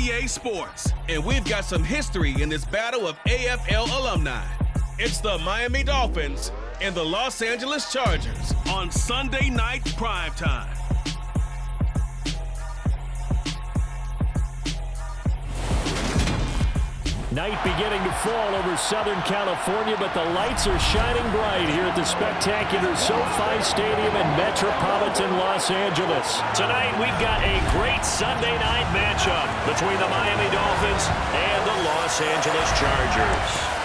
EA Sports, and we've got some history in this battle of AFL alumni. It's the Miami Dolphins and the Los Angeles Chargers on Sunday Night Primetime. Night beginning to fall over Southern California, but the lights are shining bright here at the spectacular SoFi Stadium in metropolitan Los Angeles. Tonight, we've got a great Sunday night matchup between the Miami Dolphins and the Los Angeles Chargers.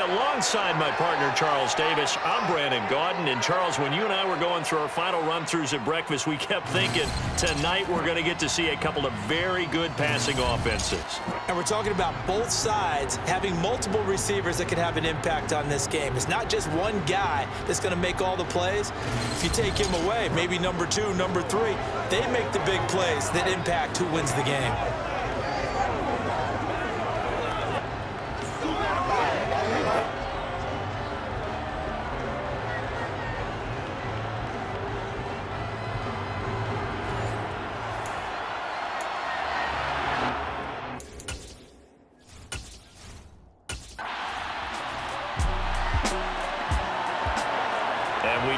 Alongside my partner, Charles Davis, I'm Brandon Gaudin. And Charles, when you and I were going through our final run-throughs at breakfast, we kept thinking tonight we're going to get to see a couple of very good passing offenses. And we're talking about both sides having multiple receivers that can have an impact on this game. It's not just one guy that's going to make all the plays. If you take him away, maybe number 2, number 3, they make the big plays that impact who wins the game.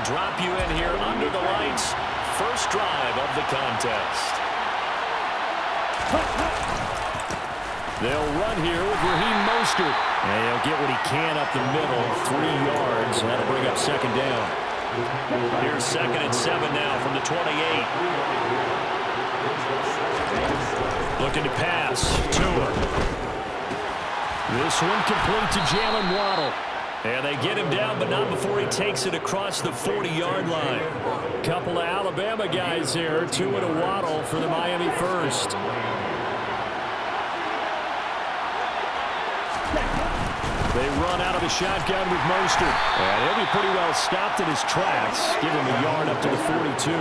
Drop you in here under the lights. First drive of the contest. They'll run here with Raheem Mostert. And he'll get what he can up the middle. 3 yards. That'll bring up second down. Here's 2nd and 7 now from the 28. Looking to pass. Tua. This one complete to Jalen Waddle. And they get him down, but not before he takes it across the 40-yard line. Couple of Alabama guys here. Tua to Waddle for the Miami first. They run out of the shotgun with Mostert. And he'll be pretty well stopped in his tracks. Give him a yard up to the 42.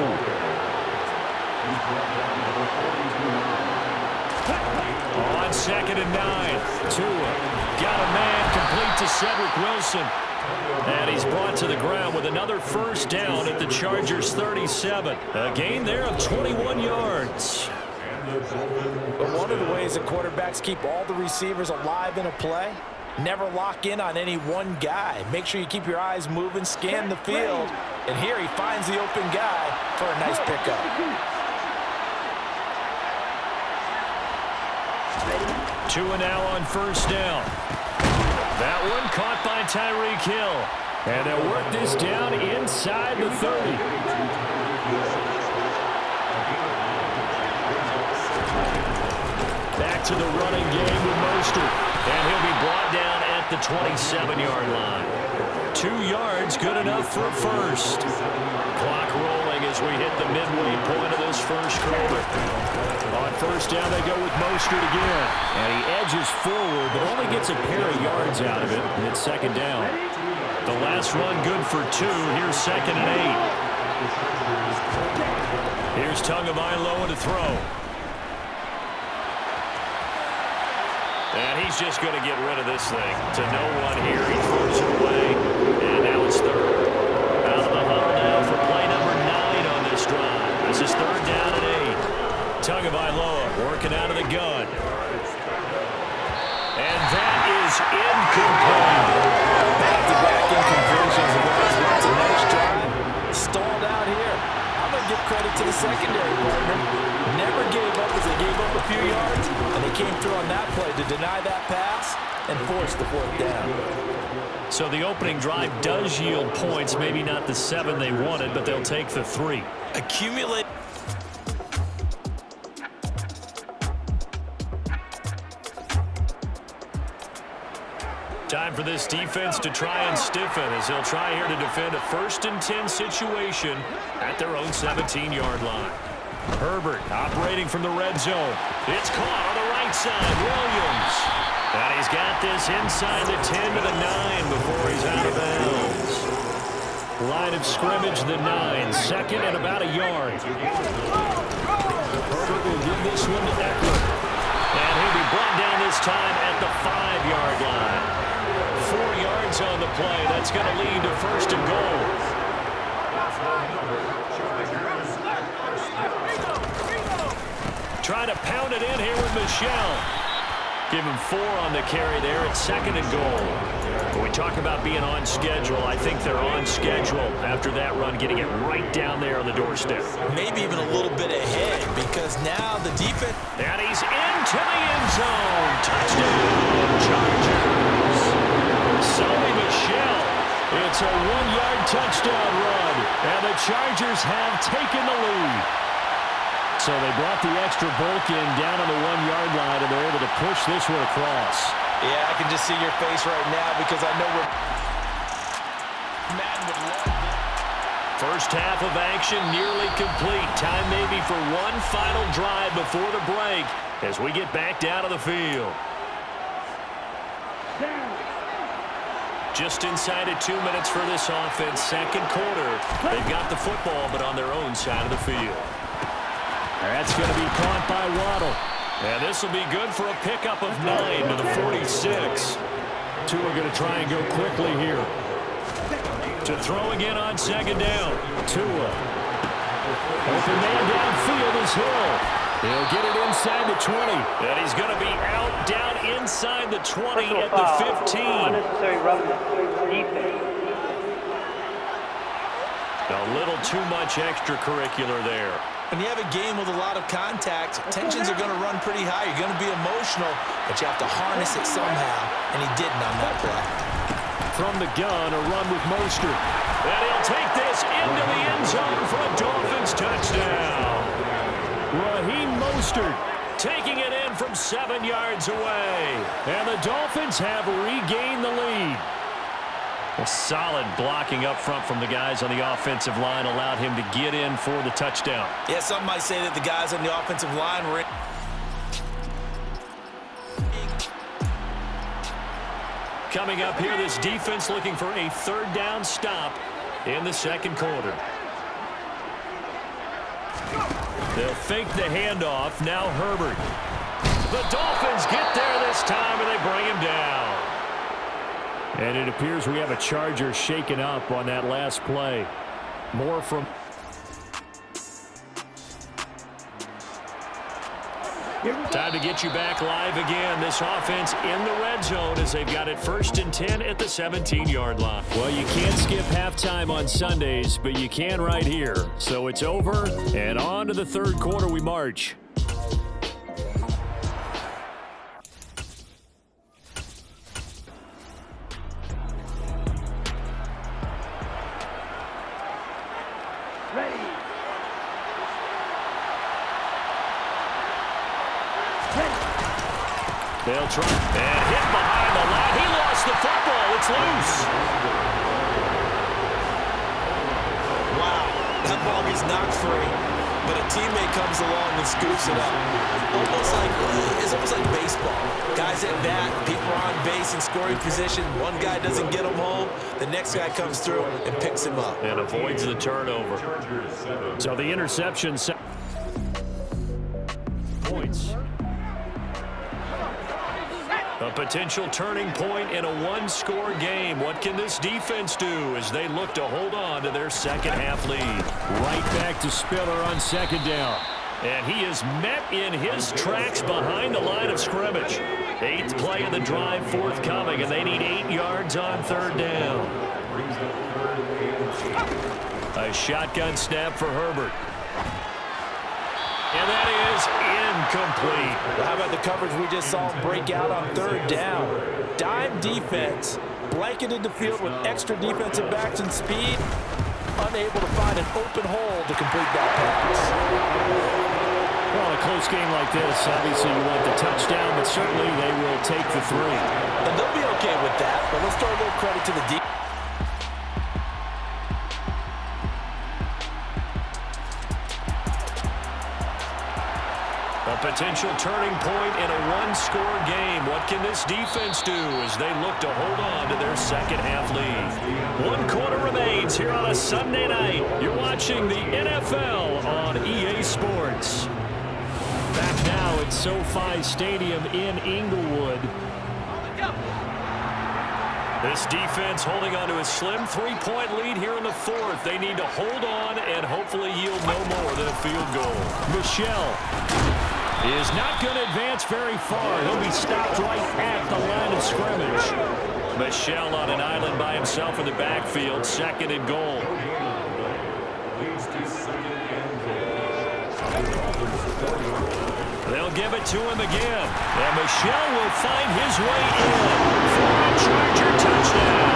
On 2nd and 9. Tua. Got a man complete to Cedric Wilson. And he's brought to the ground with another first down at the Chargers' 37. A gain there of 21 yards. But one of the ways that quarterbacks keep all the receivers alive in a play, never lock in on any one guy. Make sure you keep your eyes moving, scan the field. And here he finds the open guy for a nice pickup. Tua now on first down. That one caught by Tyreek Hill. And they'll work this down inside the 30. Back to the running game with Mostert. And he'll be brought down at the 27-yard line. 2 yards, good enough for a first. Clock rolling as we hit the midway point of this first quarter. On first down, they go with Mostert again. And he edges forward, but only gets a pair of yards out of it. And it's second down. The last run good for 2. Here's 2nd and 8. Here's Tagovailoa to throw. And he's just going to get rid of this thing. To no one here. He throws it away. And now it's 3rd. Out of the huddle now for play number 9 on this drive. This is 3rd down and 8. Tagovailoa working out of the gun. And that is incomplete. Back-to-back incompletions. That's a nice drive. Stalled out here. I'm going to give credit to the secondary partner. Never gave up as they gave up a few yards. And they came through on that play to deny that pass and force the 4th down. So the opening drive does yield points. Maybe not the 7 they wanted, but they'll take the 3. Accumulate. Time for this defense to try and stiffen as they'll try here to defend a 1st and 10 situation at their own 17-yard line. Herbert operating from the red zone. It's caught on the right side. Williams. And he's got this inside the 10 to the 9 before he's out of bounds. Line of scrimmage, the 9. 2nd and about a yard. Herbert will give this one to Eckler. And he'll be brought down this time at the 5-yard line. 4 yards yards on the play. That's going to lead to 1st and goal. Trying to pound it in here with Michel. Give him 4 on the carry there at 2nd and goal. When we talk about being on schedule, I think they're on schedule after that run, getting it right down there on the doorstep. Maybe even a little bit ahead because now the defense. And he's into the end zone. Touchdown, Chargers. Sony Michel. It's a 1-yard touchdown run, and the Chargers have taken the lead. So they brought the extra bulk in down on the 1-yard line, and they're able to push this one across. Yeah, I can just see your face right now because I know we're Madden would love that. First half of action nearly complete. Time maybe for one final drive before the break as we get back down to the field. Just inside of 2 minutes for this offense. 2nd quarter. They've got the football, but on their own side of the field. That's going to be caught by Waddle. And this will be good for a pickup of 9 to the 46. Tua going to try and go quickly here. To throw again on 2nd down. Tua. Open man downfield is Hill. He'll get it inside the 20. And he's going to be out down inside the 20 at the 15. Unnecessary roughness. Defense. A little too much extracurricular there. When you have a game with a lot of contact, tensions are going to run pretty high. You're going to be emotional, but you have to harness it somehow, and he didn't on that play. From the gun, a run with Mostert. And he'll take this into the end zone for a Dolphins touchdown. Raheem Mostert taking it in from 7 yards away. And the Dolphins have regained the lead. A solid blocking up front from the guys on the offensive line allowed him to get in for the touchdown. Yeah, some might say that the guys on the offensive line were Coming up here, this defense looking for a 3rd down stop in the 2nd quarter. They'll fake the handoff. Now Herbert. The Dolphins get there this time, and they bring him down. And it appears we have a Charger shaken up on that last play. More from... Time to get you back live again. This offense in the red zone as they've got it 1st and 10 at the 17-yard line. Well, you can't skip halftime on Sundays, but you can right here. So it's over, and on to the 3rd quarter we march. They'll try and hit behind the line. He lost the football. It's loose. wow. That ball gets knocked free, but a teammate comes along and scoops it up. It's almost like baseball. Guys at bat, people are on base in scoring position. One guy doesn't get him home. The next guy comes through and picks him up. And avoids the turnover. So the interception. Points. A potential turning point in a 1-score game. What can this defense do as they look to hold on to their 2nd half lead? Right back to Spiller on 2nd down. And he is met in his tracks behind the line of scrimmage. 8th play of the drive forthcoming, and they need 8 yards on 3rd down. A shotgun snap for Herbert. And that is incomplete. Well, how about the coverage we just saw break out on 3rd down? Dime defense, blanketed the field with extra defensive backs and speed, unable to find an open hole to complete that pass. Well, in a close game like this, obviously you want the touchdown, but certainly they will take the 3. And they'll be okay with that, but let's throw a little credit to the defense. A potential turning point in a 1-score game. What can this defense do as they look to hold on to their 2nd half lead? 1 quarter remains here on a Sunday night. You're watching the NFL on EA Sports. Back now at SoFi Stadium in Inglewood. This defense holding on to a slim 3-point lead here in the fourth. They need to hold on and hopefully yield no more than a field goal. Michel is not going to advance very far. He'll be stopped right at the line of scrimmage. Michel on an island by himself in the backfield, 2nd and goal. They'll give it to him again. And Michel will find his way in for a Charger touchdown.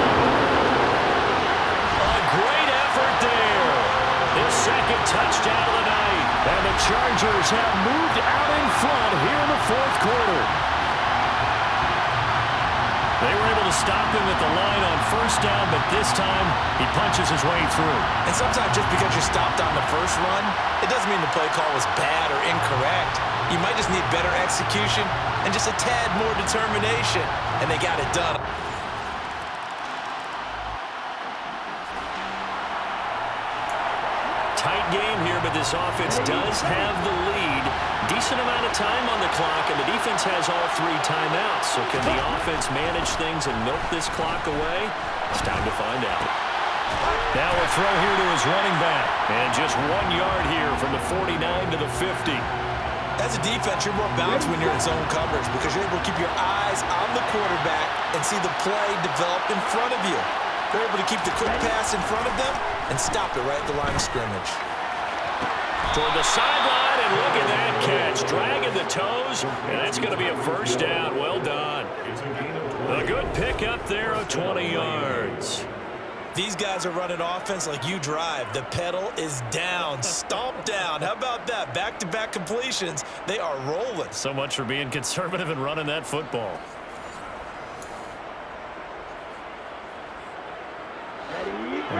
A great effort there. His 2nd touchdown of the night. And the Chargers have moved out in front here in the 4th quarter. They were able to stop him at the line on 1st down, but this time he punches his way through. And sometimes just because you're stopped on the first run, it doesn't mean the play call was bad or incorrect. You might just need better execution and just a tad more determination, and they got it done. Tight game here, but this offense does have the lead. Decent amount of time on the clock, and the defense has all 3 timeouts. So can the offense manage things and milk this clock away? It's time to find out. Now a throw here to his running back. And just 1 yard here from the 49 to the 50. As a defense, you're more balanced when you're in zone coverage because you're able to keep your eyes on the quarterback and see the play develop in front of you. They're able to keep the quick pass in front of them and stop it right at the line of scrimmage. Toward the sideline, and look at that catch. Dragging the toes, and that's going to be a 1st down. Well done. A good pickup there of 20 yards. These guys are running offense like you drive. The pedal is down, stomped down. How about that? Back-to-back completions. They are rolling. So much for being conservative and running that football.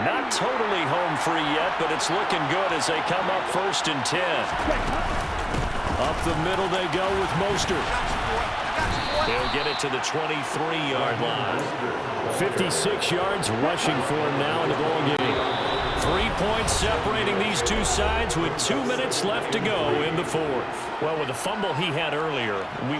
Not totally home free yet, but it's looking good as they come up 1st and 10. Up the middle they go with Mostert. They'll get it to the 23-yard line. 56 yards rushing for him now in the ball game. 3 points separating these two sides with 2 minutes left to go in the 4th. Well, with the fumble he had earlier,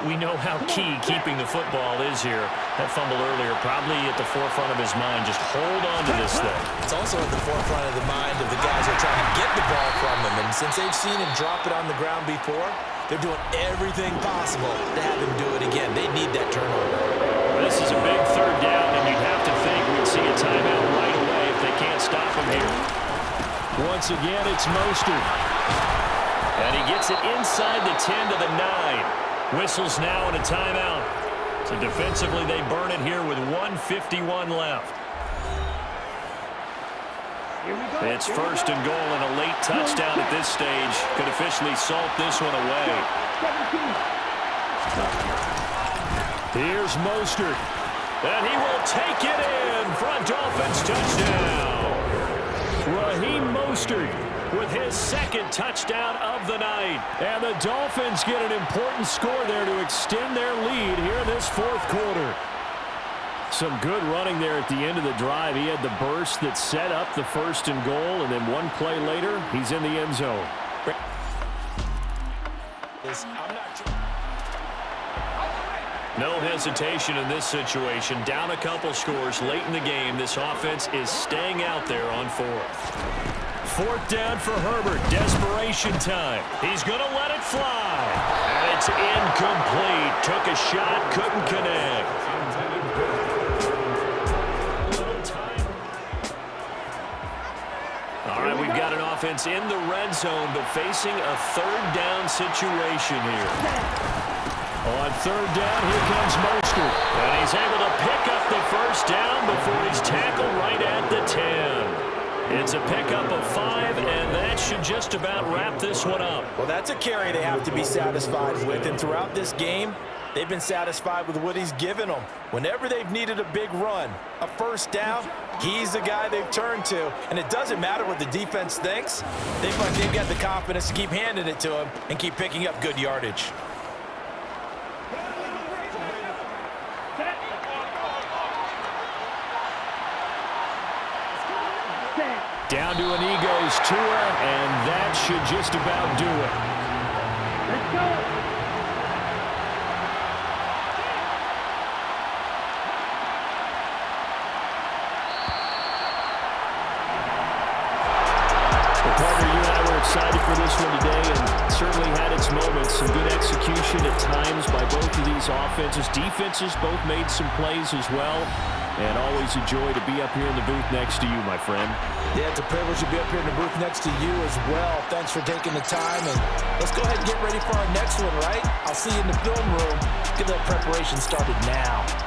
we know how key keeping the football is here. That fumble earlier probably at the forefront of his mind. Just hold on to this thing. It's also at the forefront of the mind of the guys who are trying to get the ball from him. And since they've seen him drop it on the ground before, they're doing everything possible to have him do it again. They need that turnover. This is a big 3rd down, and you'd have to think we'd see a timeout right away if they can't stop him here. Once again, it's Mostert. And he gets it inside the 10 to the 9. Whistles now and a timeout. So defensively, they burn it here with 1:51 left. It's 1st and goal, and a late touchdown at this stage could officially salt this one away. Here's Mostert. And he will take it in for a Dolphins touchdown. Raheem Mostert with his 2nd touchdown of the night. And the Dolphins get an important score there to extend their lead here in this 4th quarter. Some good running there at the end of the drive. He had the burst that set up the 1st and goal, and then one play later, he's in the end zone. No hesitation in this situation. Down a couple scores late in the game. This offense is staying out there on 4th. 4th down for Herbert. Desperation time. He's going to let it fly. And it's incomplete. Took a shot, couldn't connect. All right, we've got an offense in the red zone, but facing a 3rd down situation here. On 3rd down, here comes Mostert. And he's able to pick up the 1st down before he's tackled right at the 10. It's a pickup of 5, and that should just about wrap this one up. Well, that's a carry they have to be satisfied with, and throughout this game, they've been satisfied with what he's given them. Whenever they've needed a big run, a 1st down, he's the guy they've turned to. And it doesn't matter what the defense thinks. They feel like they've got the confidence to keep handing it to him and keep picking up good yardage. Down to an Eagles Tua, and that should just about do it. Let's go. this one today and certainly had its moments. Some good execution at times by both of these offenses. Defenses both made some plays as well. And always a joy to be up here in the booth next to you, my friend. Yeah, it's a privilege to be up here in the booth next to you as well. Thanks for taking the time, and let's go ahead and get ready for our next one, right? I'll see you in the film room. Get that preparation started now.